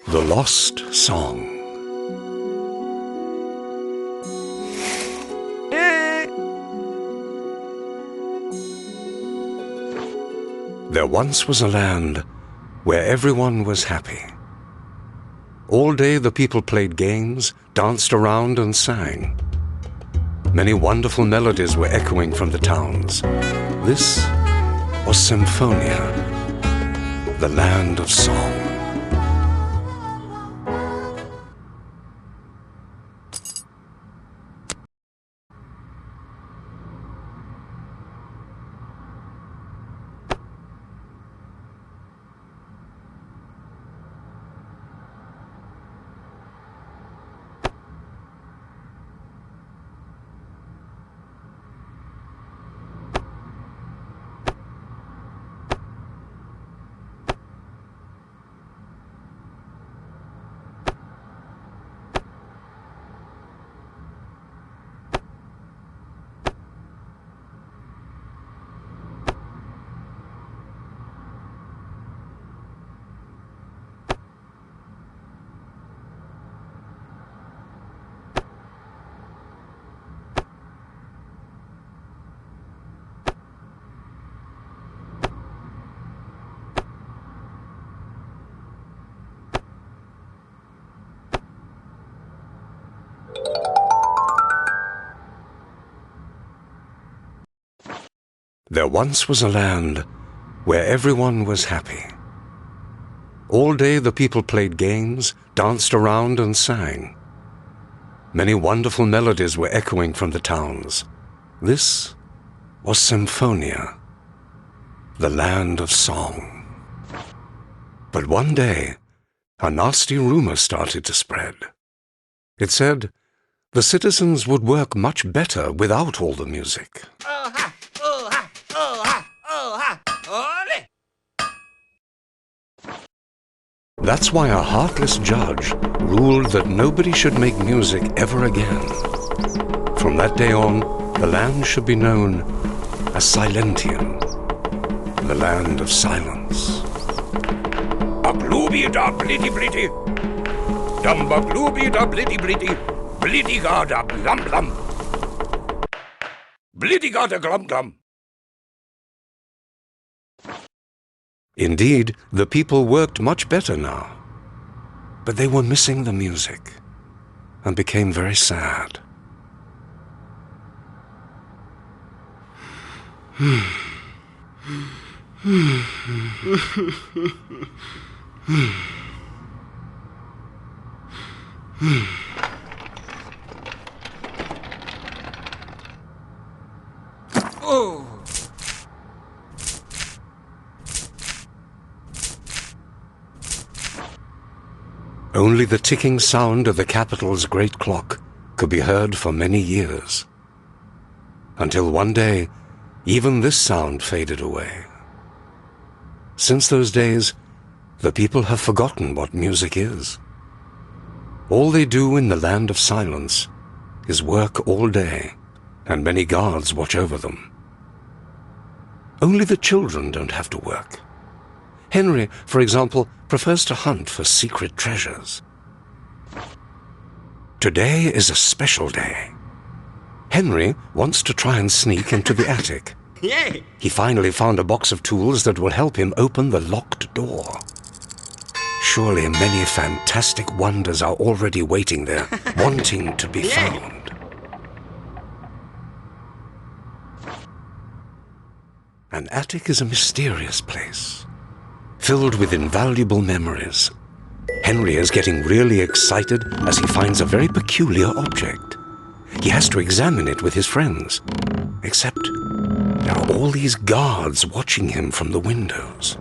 The Lost Song. There once was a land where everyone was happy. All day the people played games, danced around and sang. Many wonderful melodies were echoing from the towns. This was Symphonia, the land of song. There once was a land where everyone was happy. All day the people played games, danced around and sang. Many wonderful melodies were echoing from the towns. This was Symphonia, the land of song. But one day, a nasty rumor started to spread. It said the citizens would work much better without all the music. That's why a heartless judge ruled that nobody should make music ever again. From that day on, the land should be known as Silentium, the land of silence. A glooby da blitty blitty, dumba glooby da blitty blitty, blitty ga da glum glum, blitty ga da glum glum. Indeed, the people worked much better now, but they were missing the music and became very sad. Oh. Only the ticking sound of the capital's great clock could be heard for many years. Until one day, even this sound faded away. Since those days, the people have forgotten what music is. All they do in the land of silence is work all day, and many guards watch over them. Only the children don't have to work. Henry, for example, prefers to hunt for secret treasures. Today is a special day. Henry wants to try and sneak into the attic. Yay! He finally found a box of tools that will help him open the locked door. Surely many fantastic wonders are already waiting there, wanting to be found. An attic is a mysterious place, filled with invaluable memories. Henry is getting really excited as he finds a very peculiar object. He has to examine it with his friends, except there are all these guards watching him from the windows.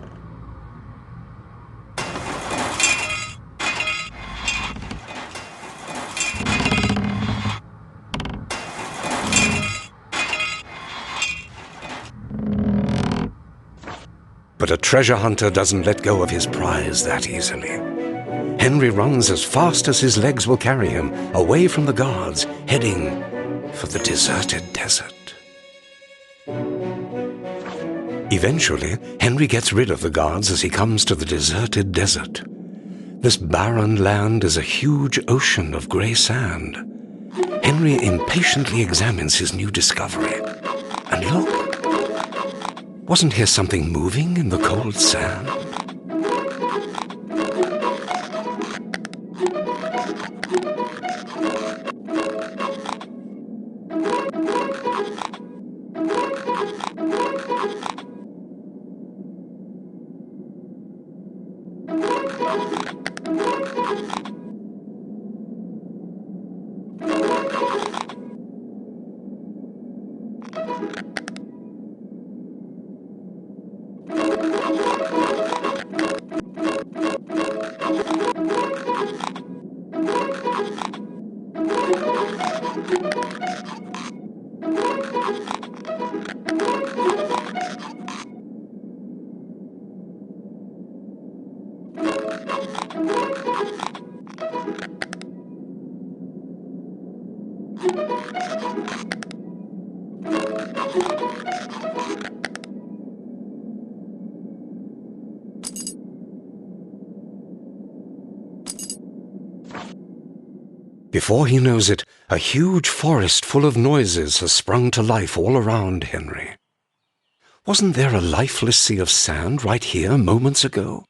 But a treasure hunter doesn't let go of his prize that easily. Henry runs as fast as his legs will carry him, away from the guards, heading for the deserted desert. Eventually, Henry gets rid of the guards as he comes to the deserted desert. This barren land is a huge ocean of grey sand. Henry impatiently examines his new discovery. And look, wasn't here something moving in the cold sand? Before he knows it, a huge forest full of noises has sprung to life all around Henry. Wasn't there a lifeless sea of sand right here moments ago?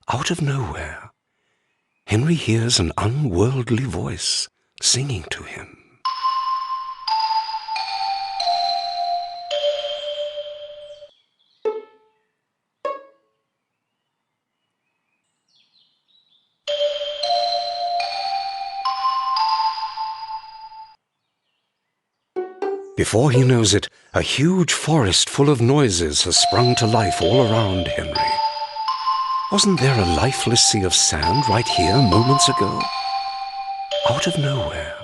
Out of nowhere, Henry hears an unworldly voice singing to him. Before he knows it, a huge forest full of noises has sprung to life all around Henry. Wasn't there a lifeless sea of sand right here moments ago? Out of nowhere,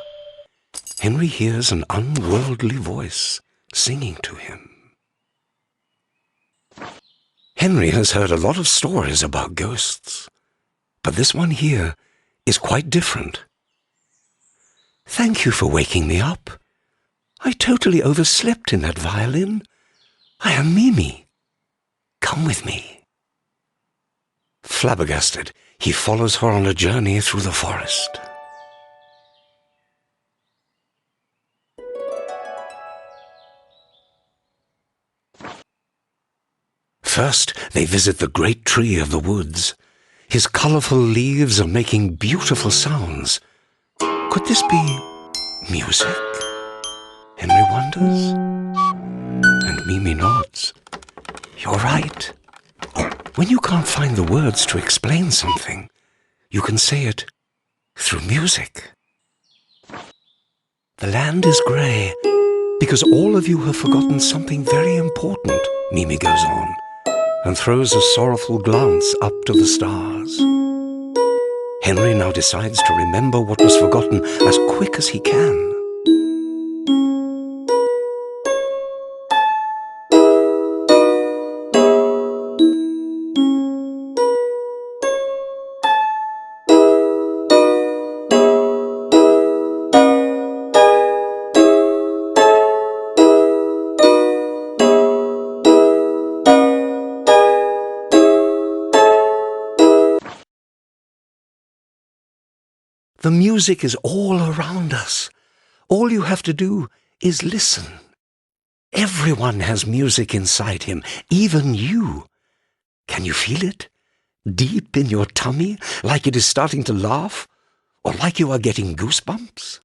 Henry hears an unworldly voice singing to him. Henry has heard a lot of stories about ghosts, but this one here is quite different. Thank you for waking me up. I totally overslept in that violin. I am Mimi. Come with me. Flabbergasted, he follows her on a journey through the forest. First, they visit the great tree of the woods. His colorful leaves are making beautiful sounds. Could this be music? Henry wonders. And Mimi nods. You're right. When you can't find the words to explain something, you can say it through music. The land is grey because all of you have forgotten something very important, Mimi goes on, and throws a sorrowful glance up to the stars. Henry now decides to remember what was forgotten as quick as he can. The music is all around us. All you have to do is listen. Everyone has music inside him, even you. Can you feel it? Deep in your tummy, like it is starting to laugh? Or like you are getting goosebumps?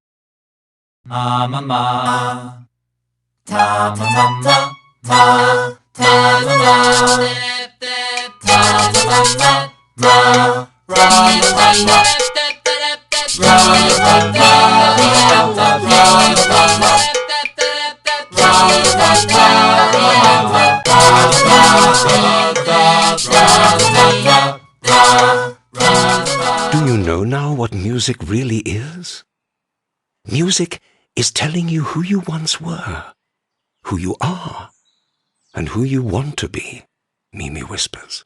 Ma ma ma, ta ta ta ta ta ta ta ta ta ta ta Do you know now what music really is? Music is telling you who you once were, who you are, and who you want to be, Mimi whispers.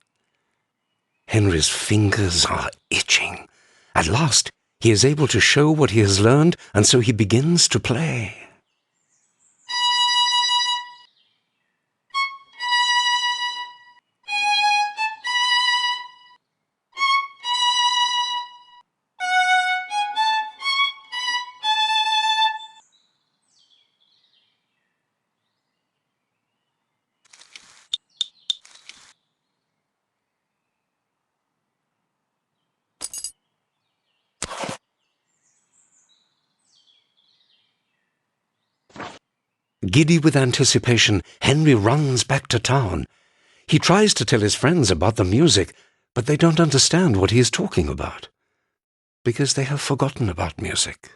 Henry's fingers are itching. At last, he is able to show what he has learned, and so he begins to play. Giddy with anticipation, Henry runs back to town. He tries to tell his friends about the music, but they don't understand what he is talking about, because they have forgotten about music.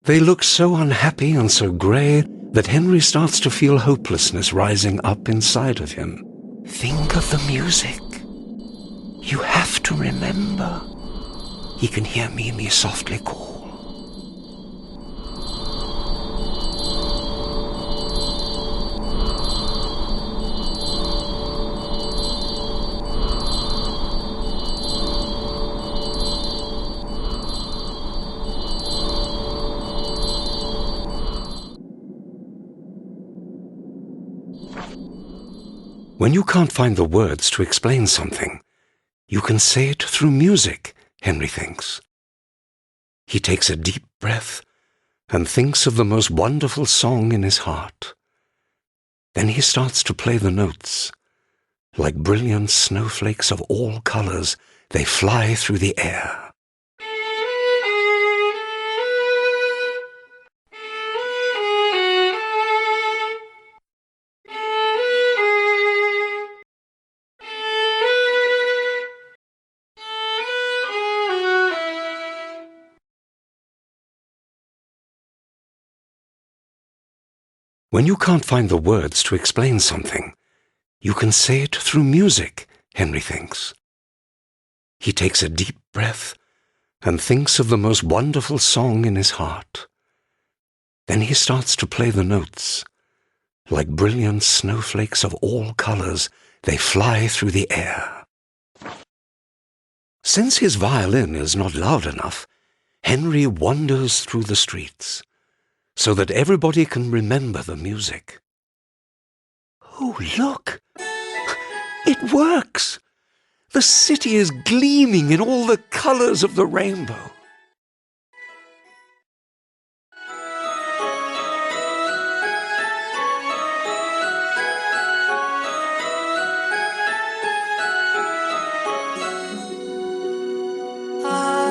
They look so unhappy and so grey that Henry starts to feel hopelessness rising up inside of him. Think of the music. You have to remember. He can hear Mimi softly call. When you can't find the words to explain something, you can say it through music, Henry thinks. He takes a deep breath and thinks of the most wonderful song in his heart. Then he starts to play the notes. Like brilliant snowflakes of all colors, they fly through the air. When you can't find the words to explain something, you can say it through music, Henry thinks. He takes a deep breath and thinks of the most wonderful song in his heart. Then he starts to play the notes. Like brilliant snowflakes of all colors, they fly through the air. Since his violin is not loud enough, Henry wanders through the streets, so that everybody can remember the music. Oh, look! It works! The city is gleaming in all the colors of the rainbow.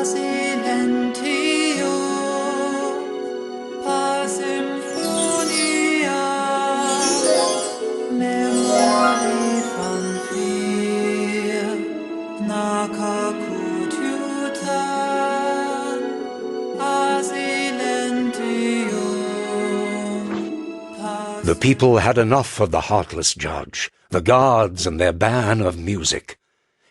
Silentium, Symphonia, Memory von vier, Nakakutyutan, Silentium. The people had enough of the heartless judge, the guards and their ban of music.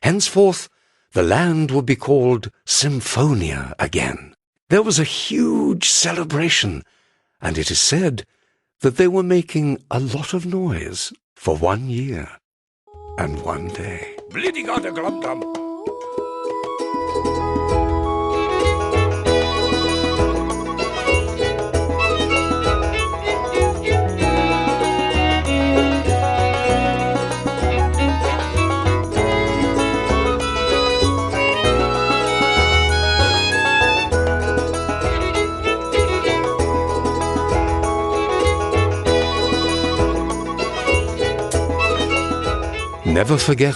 Henceforth, the land would be called Symphonia again. There was a huge celebration, and it is said that they were making a lot of noise for 1 year and 1 day. Blittigata glumdum. Never forget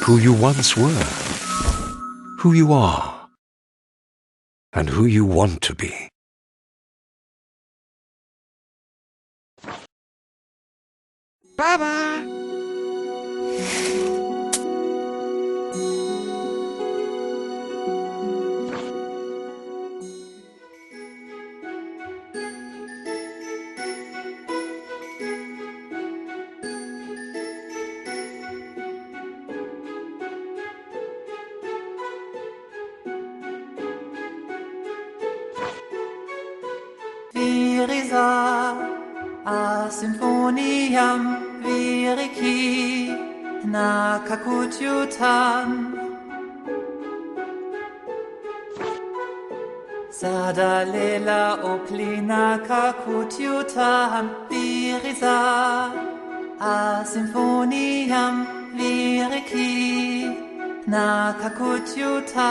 who you once were, who you are, and who you want to be. Baba! Virisa, a Symphoniam, viriki, nakakutyutan. Sadalela oplina kakutyutan, virisa, a Symphoniam, viriki, nakakutyutan.